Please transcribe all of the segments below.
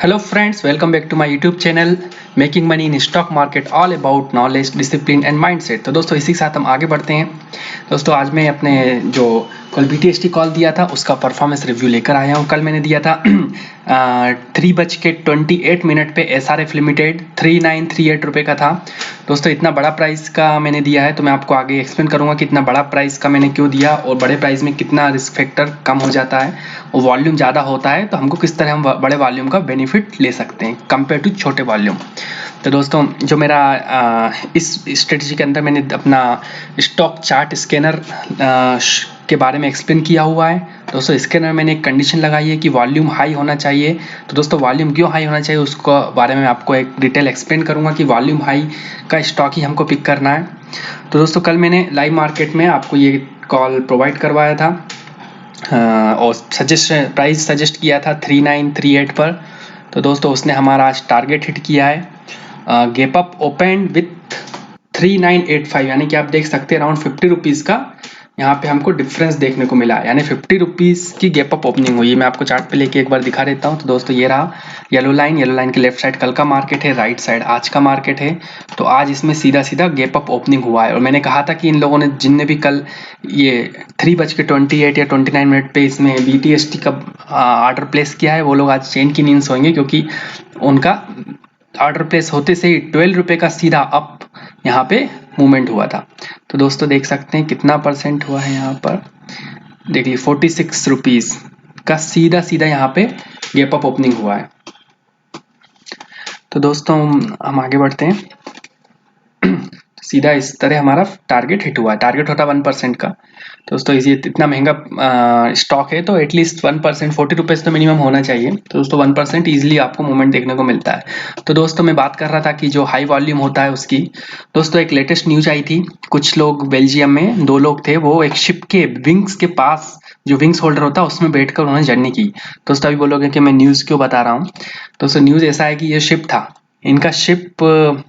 Hello friends, welcome back to my YouTube channel making money in stock market all about knowledge discipline and mindset. तो दोस्तों इसी के साथ हम आगे बढ़ते हैं। दोस्तों आज मैं अपने जो कल BTST कॉल दिया था उसका परफॉर्मेंस रिव्यू लेकर आया हूँ। कल मैंने दिया था 3:28 पे SRF लिमिटेड 3938 रुपये का था। दोस्तों इतना बड़ा प्राइस का मैंने दिया है तो मैं आपको आगे एक्सप्लेन करूँगा कि इतना बड़ा प्राइस का मैंने क्यों दिया और बड़े प्राइस में कितना रिस्क फैक्टर कम हो जाता है और वॉल्यूम ज़्यादा होता है तो हमको किस तरह हम बड़े वॉल्यूम का बेनिफिट ले सकते हैं कंपेयर टू छोटे वॉल्यूम। तो दोस्तों जो मेरा इस स्ट्रेटजी के अंदर मैंने अपना स्टॉक चार्ट स्कैनर के बारे में एक्सप्लेन किया हुआ है। दोस्तों स्कैनर मैंने एक कंडीशन लगाई है कि वॉल्यूम हाई होना चाहिए। तो दोस्तों वॉल्यूम क्यों हाई होना चाहिए उसको बारे में आपको एक डिटेल एक्सप्लेन करूंगा कि वॉल्यूम हाई का स्टॉक ही हमको पिक करना है। तो दोस्तों कल मैंने लाइव मार्केट में आपको ये कॉल प्रोवाइड करवाया था और प्राइस सजेस्ट किया था 3938 पर। तो दोस्तों उसने हमारा आज टारगेट हिट किया है। गैप अप ओपन विथ 3985 यानी कि आप देख सकते हैं अराउंड 50 रुपीज़ का यहाँ पे हमको डिफरेंस देखने को मिला, यानी 50 रुपीज़ की गैप अप ओपनिंग हुई है। मैं आपको चार्ट पे लेके एक बार दिखा देता हूँ। तो दोस्तों ये रहा येलो लाइन के लेफ्ट साइड कल का मार्केट है, राइट साइड आज का मार्केट है। तो आज इसमें सीधा सीधा गैप अप ओपनिंग हुआ है और मैंने कहा था कि इन लोगों ने जिनने भी कल ये 3:28 या 29 पे इसमें BTST का ऑर्डर प्लेस किया है वो लोग आज चैन की नींद सोएंगे, क्योंकि उनका ऑर्डर प्लेस होते से ही 12 रुपये का सीधा अप यहाँ पे मूवमेंट हुआ था। तो दोस्तों देख सकते हैं कितना परसेंट हुआ है यहाँ पर, देख लीजिए 46 रुपीज़ का सीधा सीधा यहाँ पे गैप अप ओपनिंग हुआ है। तो दोस्तों हम आगे बढ़ते हैं। सीधा इस तरह हमारा टारगेट हिट हुआ है। टारगेट होता 1% का। तो दोस्तों ये इतना महंगा स्टॉक है तो एटलीस्ट 1% 40 रुपीज़ तो मिनिमम होना चाहिए। तो दोस्तों 1% ईजिली आपको मूवमेंट देखने को मिलता है। तो दोस्तों मैं बात कर रहा था कि जो हाई वॉल्यूम होता है उसकी, दोस्तों एक लेटेस्ट न्यूज आई थी। कुछ लोग बेल्जियम में 2 लोग थे, वो एक शिप के विंग्स के पास जो विंग्स होल्डर होता है उसमें बैठकर उन्होंने जर्नी की। दोस्तों अभी बोलोगे कि मैं न्यूज़ क्यों बता रहा हूँ। दोस्तों न्यूज़ ऐसा है कि ये शिप था, इनका शिप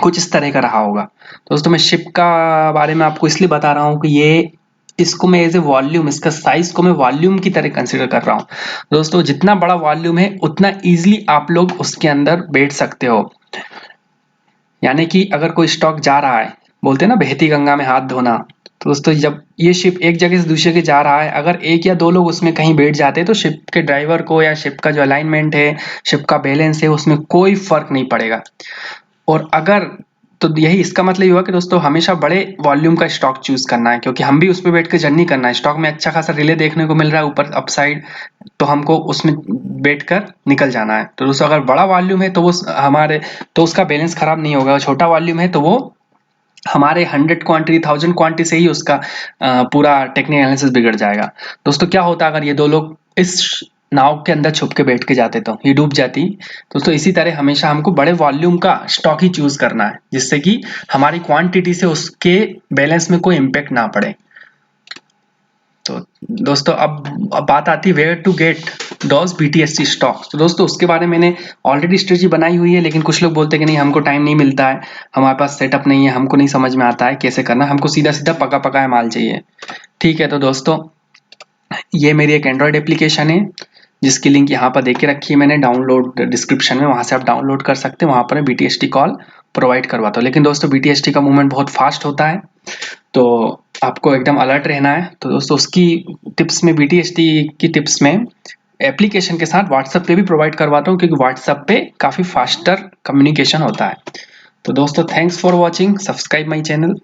कुछ इस तरह का रहा होगा। दोस्तों मैं शिप का बारे में आपको इसलिए बता रहा हूँ कि ये इसको मैं एज ए वॉल्यूम, इसका साइज को मैं वॉल्यूम की तरह कंसिडर कर रहा हूँ। दोस्तों जितना बड़ा वॉल्यूम है उतना इजीली आप लोग उसके अंदर बैठ सकते हो। यानी कि अगर कोई स्टॉक जा रहा है, बोलते हैं ना बहती गंगा में हाथ धोना, तो दोस्तों जब ये शिप एक जगह से दूसरे के जा रहा है, अगर एक या दो लोग उसमें कहीं बैठ जाते हैं तो शिप के ड्राइवर को या शिप का जो अलाइनमेंट है, शिप का बैलेंस है, उसमें कोई फर्क नहीं पड़ेगा। और अगर तो यही इसका मतलब ये हुआ कि दोस्तों हमेशा बड़े वॉल्यूम का स्टॉक चूज करना है, क्योंकि हम भी उस पर बैठ के जर्नी करना है। स्टॉक में अच्छा खासा रिले देखने को मिल रहा है ऊपर अपसाइड, तो हमको उसमें बैठकर निकल जाना है। तो दोस्तों अगर बड़ा वॉल्यूम है तो वो हमारे तो उसका बैलेंस खराब नहीं होगा। छोटा वॉल्यूम है तो वो हमारे 100 क्वांटिटी 1000 क्वांटिटी से ही उसका पूरा टेक्निकल एनालिसिस बिगड़ जाएगा। दोस्तों क्या होता अगर ये 2 लोग इस नाव के अंदर छुप के बैठ के जाते तो ये डूब जाती। दोस्तों इसी तरह हमेशा हमको बड़े वॉल्यूम का स्टॉक ही चूज करना है, जिससे कि हमारी क्वांटिटी से उसके बैलेंस में कोई इम्पैक्ट ना पड़े। तो दोस्तों अब बात आती है where to get dodge BTST stock. तो दोस्तों उसके बारे में मैंने ऑलरेडी स्ट्रेटजी बनाई हुई है, लेकिन कुछ लोग बोलते हैं कि नहीं हमको टाइम नहीं मिलता है, हमारे पास सेटअप नहीं है, हमको नहीं समझ में आता है कैसे करना, हमको सीधा सीधा पका पकाया माल चाहिए। ठीक है, तो दोस्तों ये मेरी एक एंड्रॉयड एप्लीकेशन है जिसकी लिंक यहाँ पर दे के रखी है मैंने डाउनलोड डिस्क्रिप्शन में, वहाँ से आप डाउनलोड कर सकते हैं। वहाँ पर मैं BTST कॉल प्रोवाइड करवाता हूँ। लेकिन दोस्तों BTST का मूवमेंट बहुत फास्ट होता है तो आपको एकदम अलर्ट रहना है। तो दोस्तों उसकी टिप्स में, BTST की टिप्स में एप्लीकेशन के साथ व्हाट्सएप पे भी प्रोवाइड करवाता हूँ, क्योंकि व्हाट्सएप पे काफ़ी फास्टर कम्युनिकेशन होता है। तो दोस्तों thanks for watching, subscribe my channel.